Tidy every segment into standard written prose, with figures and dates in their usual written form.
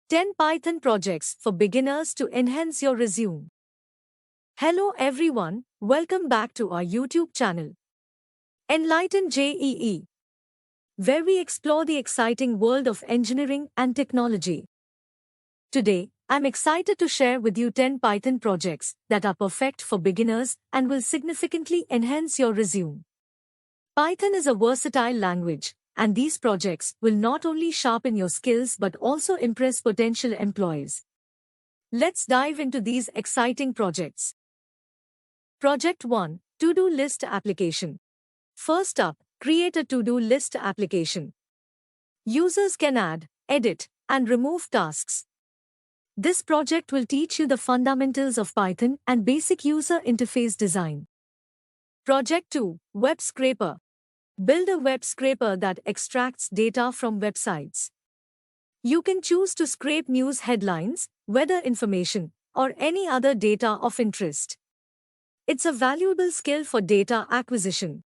10 Python projects for beginners to enhance your resume. Hello everyone, welcome back to our YouTube channel, Enlighten JEE, where we explore the exciting world of engineering and technology. Today, I'm excited to share with you 10 Python projects that are perfect for beginners and will significantly enhance your resume. Python is a versatile language, and these projects will not only sharpen your skills but also impress potential employees. Let's dive into these exciting projects. Project 1. To-do list application. First up, create a to-do list application. Users can add, edit, and remove tasks. This project will teach you the fundamentals of Python and basic user interface design. Project 2. Web scraper. Build a web scraper that extracts data from websites. You can choose to scrape news headlines, weather information, or any other data of interest. It's a valuable skill for data acquisition.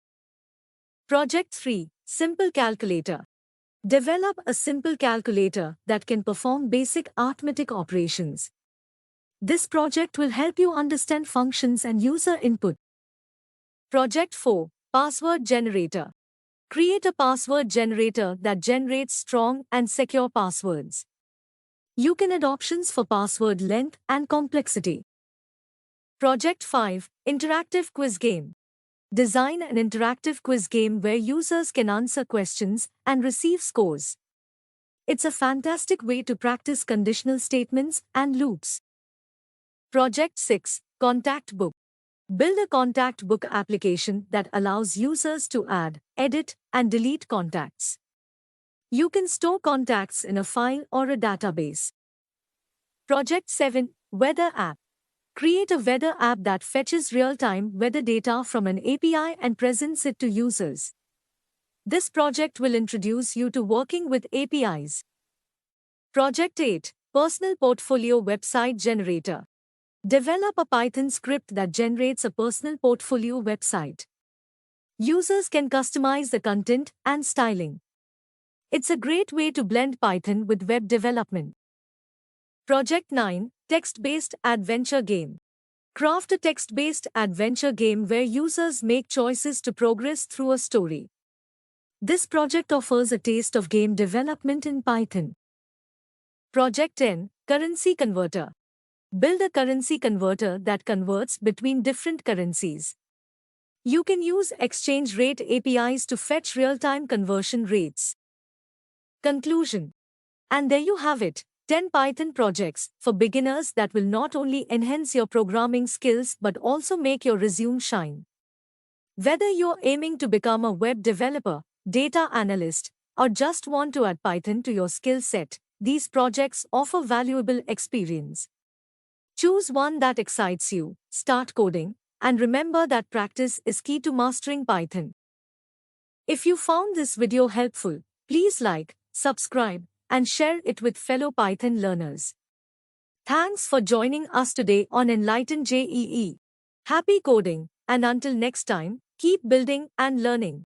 Project 3. Simple calculator. Develop a simple calculator that can perform basic arithmetic operations. This project will help you understand functions and user input. Project 4. Password generator. Create a password generator that generates strong and secure passwords. You can add options for password length and complexity. Project 5. Interactive quiz game. Design an interactive quiz game where users can answer questions and receive scores. It's a fantastic way to practice conditional statements and loops. Project 6. Contact book. Build a contact book application that allows users to add, edit, and delete contacts. You can store contacts in a file or a database. Project 7. Weather app. Create a weather app that fetches real-time weather data from an API and presents it to users. This project will introduce you to working with APIs. Project 8. Personal portfolio website generator. Develop a Python script that generates a personal portfolio website. Users can customize the content and styling. It's a great way to blend Python with web development. Project 9. Text-based adventure game. Craft a text-based adventure game where users make choices to progress through a story. This project offers a taste of game development in Python. Project 10. Currency converter. Build a currency converter that converts between different currencies. You can use exchange rate APIs to fetch real-time conversion rates. Conclusion. And there you have it, 10 Python projects for beginners that will not only enhance your programming skills but also make your resume shine. Whether you're aiming to become a web developer, data analyst, or just want to add Python to your skill set, these projects offer valuable experience. Choose one that excites you, start coding, and remember that practice is key to mastering Python. If you found this video helpful, please like, subscribe, and share it with fellow Python learners. Thanks for joining us today on Enlighten JEE. Happy coding, and until next time, keep building and learning.